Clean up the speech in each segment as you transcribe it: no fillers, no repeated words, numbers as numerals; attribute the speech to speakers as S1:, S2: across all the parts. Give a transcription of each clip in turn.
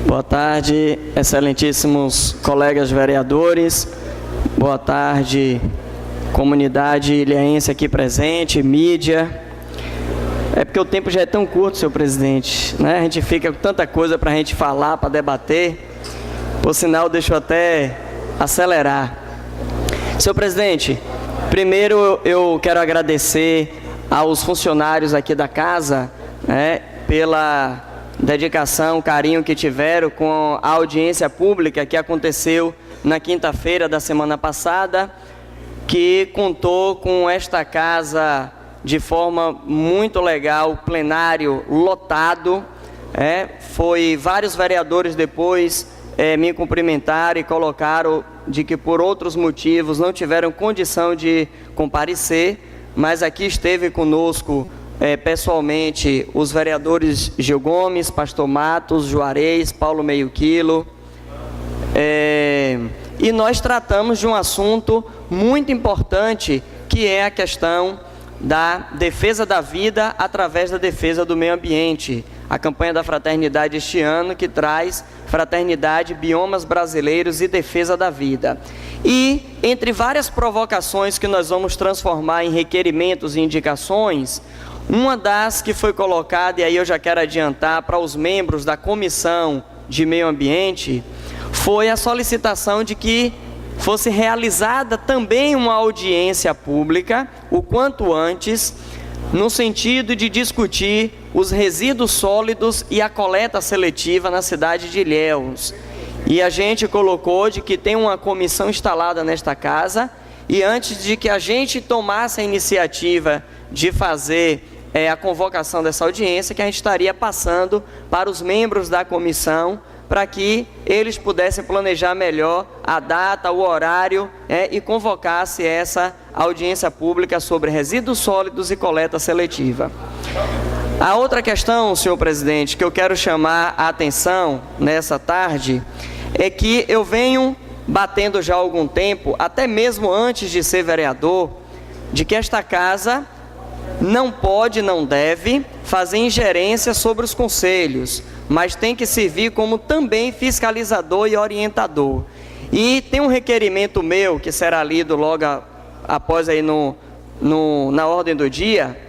S1: Boa tarde, excelentíssimos colegas vereadores. Boa tarde, comunidade ilhéense aqui presente, mídia. É porque o tempo já é tão curto, senhor presidente, né? A gente fica com tanta coisa para a gente falar, para debater. Por sinal, deixa eu até acelerar. Senhor presidente, primeiro eu quero agradecer aos funcionários aqui da casa, né, pela dedicação, carinho que tiveram com a audiência pública que aconteceu na quinta-feira da semana passada, que contou com esta casa de forma muito legal, plenário lotado. Foi vários vereadores depois me cumprimentaram e colocaram de que por outros motivos não tiveram condição de comparecer, mas aqui esteve conosco pessoalmente os vereadores Gil Gomes, Pastor Matos, Juarez, Paulo Meio Quilo, e nós tratamos de um assunto muito importante, que é a questão da defesa da vida através da defesa do meio ambiente. A campanha da fraternidade este ano, que traz fraternidade, biomas brasileiros e defesa da vida. E entre várias provocações que nós vamos transformar em requerimentos e indicações, uma das que foi colocada, e aí eu já quero adiantar para os membros da Comissão de Meio Ambiente, foi a solicitação de que fosse realizada também uma audiência pública, o quanto antes, no sentido de discutir os resíduos sólidos e a coleta seletiva na cidade de Ilhéus. E a gente colocou de que tem uma comissão instalada nesta casa, e antes de que a gente tomasse a iniciativa de fazer a convocação dessa audiência, que a gente estaria passando para os membros da comissão, para que eles pudessem planejar melhor a data, o horário, e convocasse essa audiência pública sobre resíduos sólidos e coleta seletiva. A outra questão, senhor presidente, que eu quero chamar a atenção nessa tarde, é que eu venho batendo já há algum tempo, até mesmo antes de ser vereador, de que esta casa não pode, não deve fazer ingerência sobre os conselhos, mas tem que servir como também fiscalizador e orientador. E tem um requerimento meu, que será lido logo após aí na ordem do dia,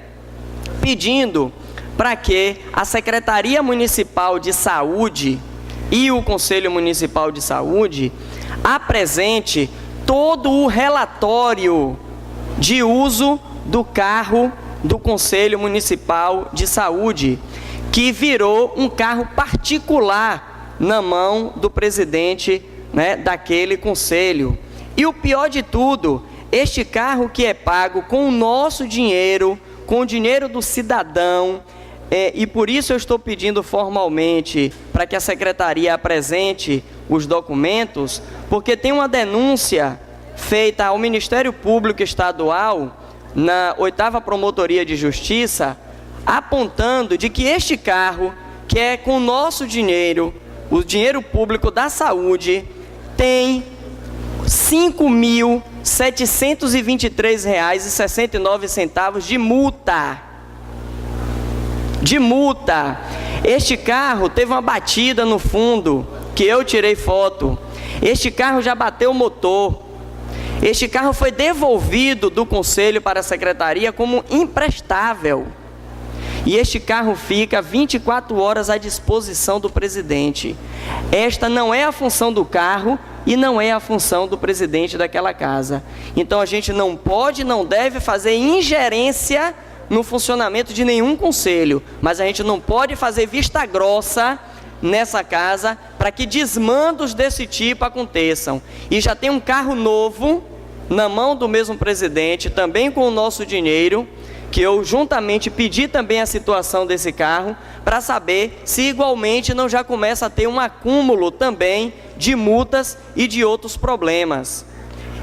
S1: pedindo para que a Secretaria Municipal de Saúde e o Conselho Municipal de Saúde apresente todo o relatório de uso do carro do Conselho Municipal de Saúde, que virou um carro particular na mão do presidente, daquele conselho. E o pior de tudo, este carro que é pago com o nosso dinheiro, com o dinheiro do cidadão, e por isso eu estou pedindo formalmente para que a secretaria apresente os documentos, porque tem uma denúncia feita ao Ministério Público Estadual, na 8ª Promotoria de Justiça, apontando de que este carro, que é com o nosso dinheiro, o dinheiro público da saúde, tem R$ 5.723,69 de multa. De multa. Este carro teve uma batida no fundo, que eu tirei foto. Este carro já bateu o motor. Este carro foi devolvido do Conselho para a Secretaria como imprestável. E este carro fica 24 horas à disposição do presidente. Esta não é a função do carro e não é a função do presidente daquela casa. Então a gente não pode, não deve fazer ingerência no funcionamento de nenhum conselho, mas a gente não pode fazer vista grossa nessa casa para que desmandos desse tipo aconteçam. E já tem um carro novo na mão do mesmo presidente, também com o nosso dinheiro, que eu juntamente pedi também a situação desse carro, para saber se igualmente não já começa a ter um acúmulo também de multas e de outros problemas.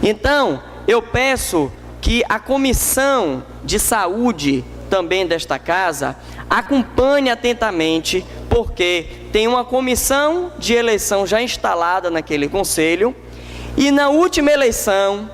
S1: Então, eu peço que a Comissão de Saúde também desta casa acompanhe atentamente, porque tem uma comissão de eleição já instalada naquele conselho, E na última eleição,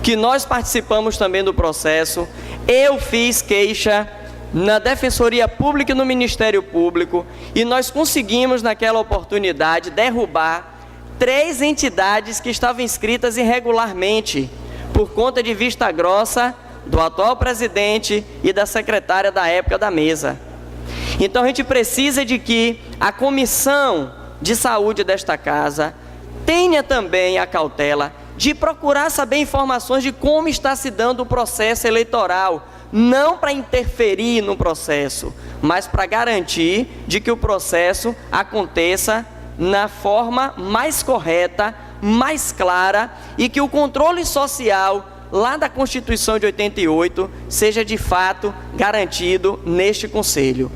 S1: que nós participamos também do processo, eu fiz queixa na Defensoria Pública e no Ministério Público, e nós conseguimos naquela oportunidade derrubar 3 entidades que estavam inscritas irregularmente, por conta de vista grossa do atual presidente e da secretária da época da mesa. Então a gente precisa de que a Comissão de Saúde desta casa tenha também a cautela de procurar saber informações de como está se dando o processo eleitoral, não para interferir no processo, mas para garantir de que o processo aconteça na forma mais correta, mais clara, e que o controle social lá da Constituição de 88 seja de fato garantido neste Conselho.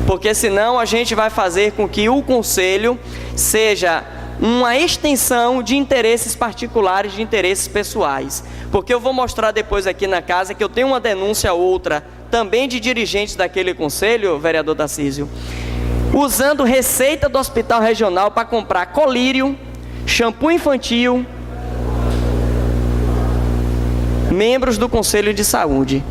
S1: Porque senão a gente vai fazer com que o Conselho seja uma extensão de interesses particulares, de interesses pessoais. Porque eu vou mostrar depois aqui na casa que eu tenho uma denúncia outra, também de dirigentes daquele Conselho, vereador Tarcísio, usando receita do Hospital Regional para comprar colírio, shampoo infantil, membros do Conselho de Saúde.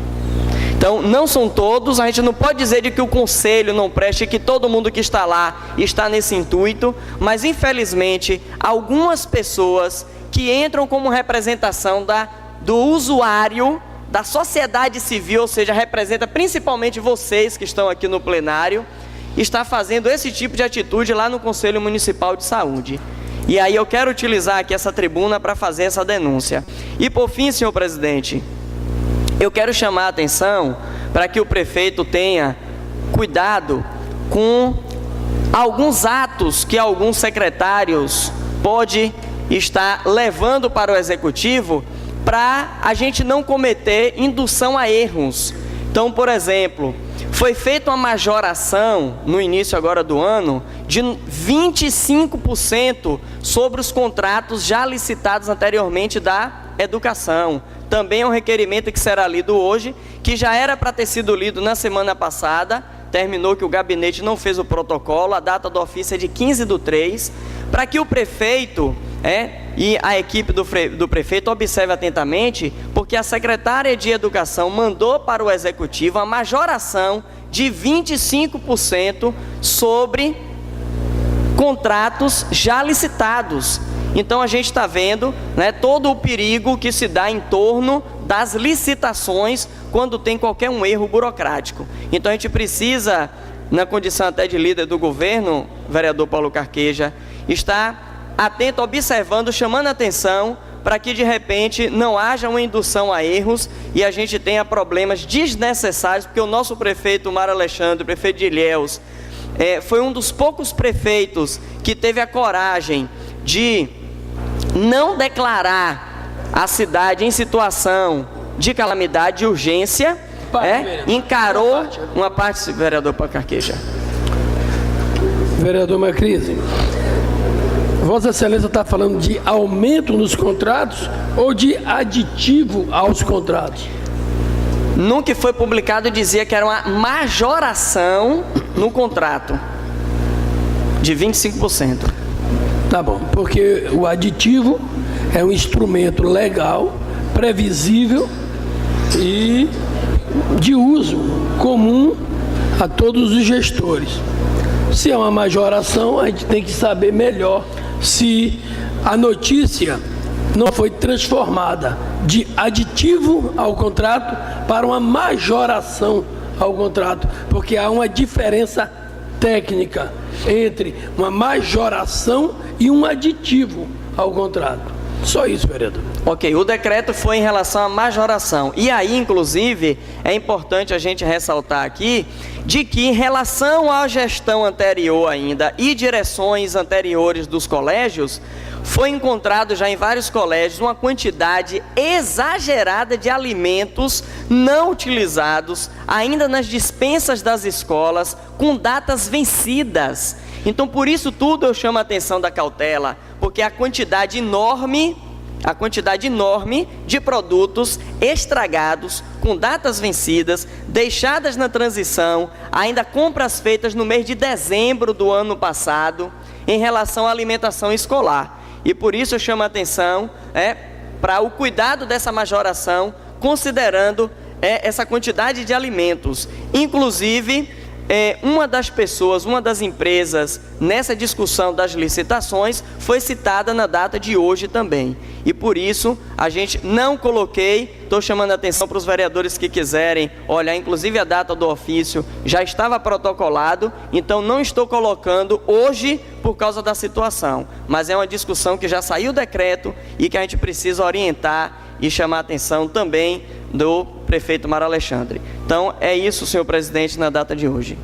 S1: Então, não são todos, a gente não pode dizer de que o Conselho não preste, que todo mundo que está lá está nesse intuito, mas infelizmente, algumas pessoas que entram como representação do usuário, da sociedade civil, ou seja, representa principalmente vocês que estão aqui no plenário, está fazendo esse tipo de atitude lá no Conselho Municipal de Saúde. E aí eu quero utilizar aqui essa tribuna para fazer essa denúncia. E por fim, senhor presidente, eu quero chamar a atenção para que o prefeito tenha cuidado com alguns atos que alguns secretários podem estar levando para o executivo, para a gente não cometer indução a erros. Então, por exemplo, foi feita uma majoração no início agora do ano de 25% sobre os contratos já licitados anteriormente da educação. Também é um requerimento que será lido hoje, que já era para ter sido lido na semana passada, terminou que o gabinete não fez o protocolo, a data do ofício é de 15/3, para que o prefeito e a equipe do prefeito observe atentamente, porque a secretária de Educação mandou para o Executivo a majoração de 25% sobre contratos já licitados. Então a gente está vendo todo o perigo que se dá em torno das licitações quando tem qualquer um erro burocrático. Então a gente precisa, na condição até de líder do governo, vereador Paulo Carqueja, estar atento, observando, chamando a atenção para que de repente não haja uma indução a erros e a gente tenha problemas desnecessários, porque o nosso prefeito Mário Alexandre, prefeito de Ilhéus, foi um dos poucos prefeitos que teve a coragem de não declarar a cidade em situação de calamidade, de urgência, encarou uma parte, vereador Carqueja.
S2: Vereador Macrise, Vossa Excelência está falando de aumento nos contratos ou de aditivo aos contratos?
S1: No que foi publicado dizia que era uma majoração no contrato de 25%.
S2: Tá bom, porque o aditivo é um instrumento legal, previsível e de uso comum a todos os gestores. Se é uma majoração, a gente tem que saber melhor se a notícia não foi transformada de aditivo ao contrato para uma majoração ao contrato, porque há uma diferença técnica entre uma majoração e um aditivo ao contrato. Só isso, vereador.
S1: Ok, o decreto foi em relação à majoração. E aí, inclusive, é importante a gente ressaltar aqui de que em relação à gestão anterior ainda e direções anteriores dos colégios, foi encontrado já em vários colégios uma quantidade exagerada de alimentos não utilizados ainda nas despensas das escolas com datas vencidas. Então, por isso tudo eu chamo a atenção da cautela, porque a quantidade enorme de produtos estragados, com datas vencidas, deixadas na transição, ainda compras feitas no mês de dezembro do ano passado, em relação à alimentação escolar. e por isso eu chamo a atenção para o cuidado dessa majoração, considerando essa quantidade de alimentos. Inclusive, uma das empresas nessa discussão das licitações foi citada na data de hoje também. E por isso a gente não coloquei, estou chamando a atenção para os vereadores que quiserem olhar, inclusive a data do ofício já estava protocolado, então não estou colocando hoje por causa da situação, mas é uma discussão que já saiu o decreto e que a gente precisa orientar e chamar a atenção também do prefeito Mário Alexandre. Então é isso, senhor presidente, na data de hoje.